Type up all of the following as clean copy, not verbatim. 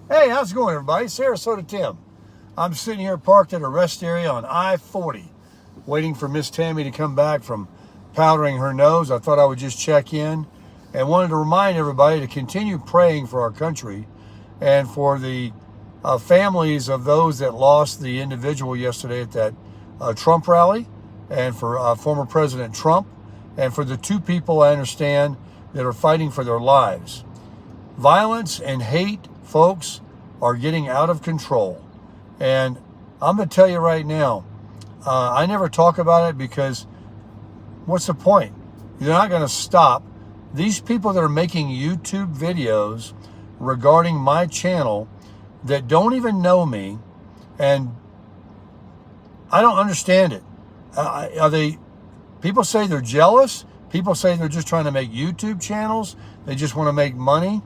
Hey, how's it going, everybody? Sarasota Tim. I'm sitting here parked at a rest area on I-40, waiting for Miss Tammy to come back from powdering her nose. I thought I would just check in and wanted to remind everybody to continue praying for our country and for the families of those that lost the individual yesterday at that Trump rally, and for former President Trump, and for the two people I understand that are fighting for their lives. Violence and hate, folks, are getting out of control. And I'm going to tell you right now, I never talk about it because what's the point? You're not going to stop. These people that are making YouTube videos regarding my channel that don't even know me, and I don't understand it. Are they, people say they're jealous. People say they're just trying to make YouTube channels. They just want to make money.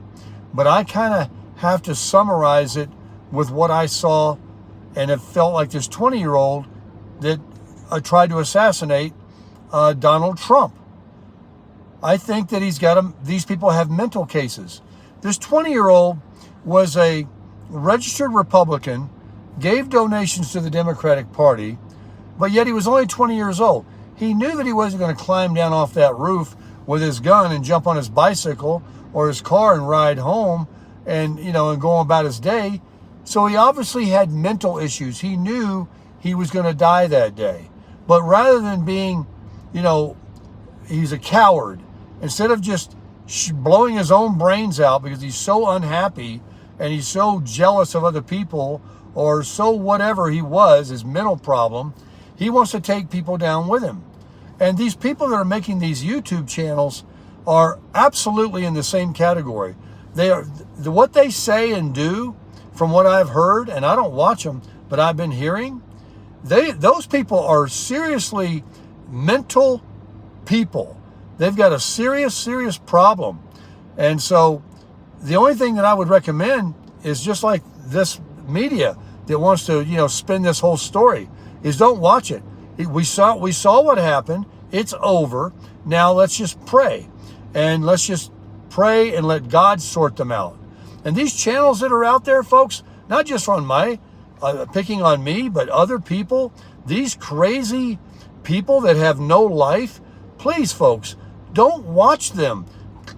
But I kind of have to summarize it with what I saw, and it felt like this 20-year-old that tried to assassinate Donald Trump. I think that he's got them. These people have mental cases. This 20-year-old was a registered Republican, gave donations to the Democratic Party, but yet he was only 20 years old. He knew that he wasn't going to climb down off that roof with his gun and jump on his bicycle or his car and ride home and go about his day. So he obviously had mental issues. He knew he was going to die that day. But rather than being, he's a coward, instead of just blowing his own brains out because he's so unhappy and he's so jealous of other people, or so whatever he was, his mental problem, he wants to take people down with him. And these people that are making these YouTube channels are absolutely in the same category. They are, what they say and do, from what I've heard, and I don't watch them, but I've been hearing, those people are seriously mental people. They've got a serious problem. And so the only thing that I would recommend is, just like this media that wants to, spin this whole story, is don't watch it. We saw what happened. It's over. Now let's just pray. And let's just pray and let God sort them out. And these channels that are out there, folks, not just on my picking on me, but other people, these crazy people that have no life, please, folks, don't watch them.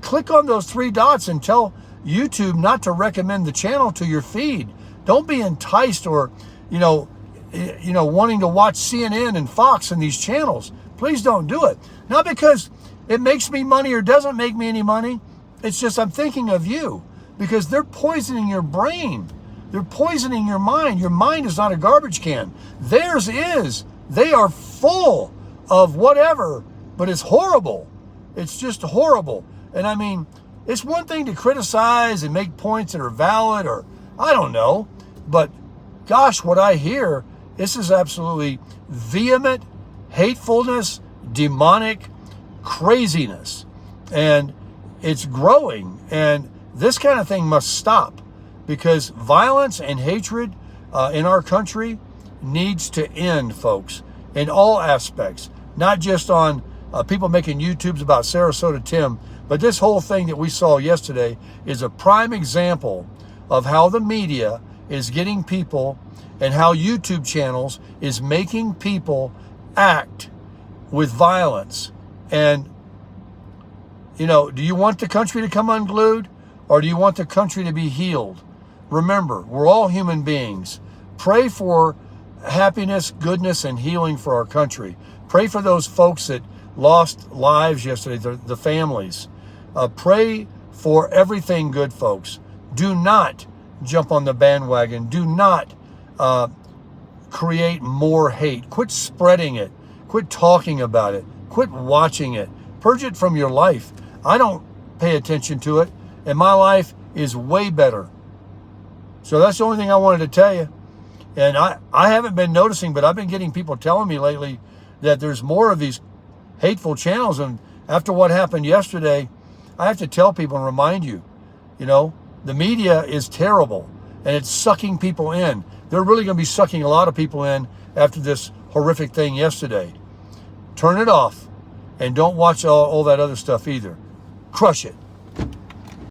Click on those three dots and tell YouTube not to recommend the channel to your feed. Don't be enticed or, wanting to watch CNN and Fox and these channels. Please don't do it. Not because it makes me money or doesn't make me any money. It's just I'm thinking of you, because they're poisoning your brain. They're poisoning your mind. Your mind is not a garbage can. Theirs is. They are full of whatever, but it's horrible. It's just horrible. And I mean, it's one thing to criticize and make points that are valid, or I don't know, but gosh, what I hear, this is absolutely vehement hatefulness, demonic craziness, and it's growing. And this kind of thing must stop, because violence and hatred in our country needs to end, folks, in all aspects, not just on people making YouTubes about Sarasota Tim, but this whole thing that we saw yesterday is a prime example of how the media is getting people, and how YouTube channels is making people act with violence. And, do you want the country to come unglued, or do you want the country to be healed? Remember, we're all human beings. Pray for happiness, goodness, and healing for our country. Pray for those folks that lost lives yesterday, the families. Pray for everything good, folks. Do not jump on the bandwagon. Do not create more hate. Quit spreading it. Quit talking about it. Quit watching it. Purge it from your life. I don't pay attention to it, and my life is way better. So that's the only thing I wanted to tell you. And I haven't been noticing, but I've been getting people telling me lately that there's more of these hateful channels. And after what happened yesterday, I have to tell people and remind you, the media is terrible, and it's sucking people in. They're really going to be sucking a lot of people in after this horrific thing yesterday. Turn it off, and don't watch all that other stuff either. Crush it.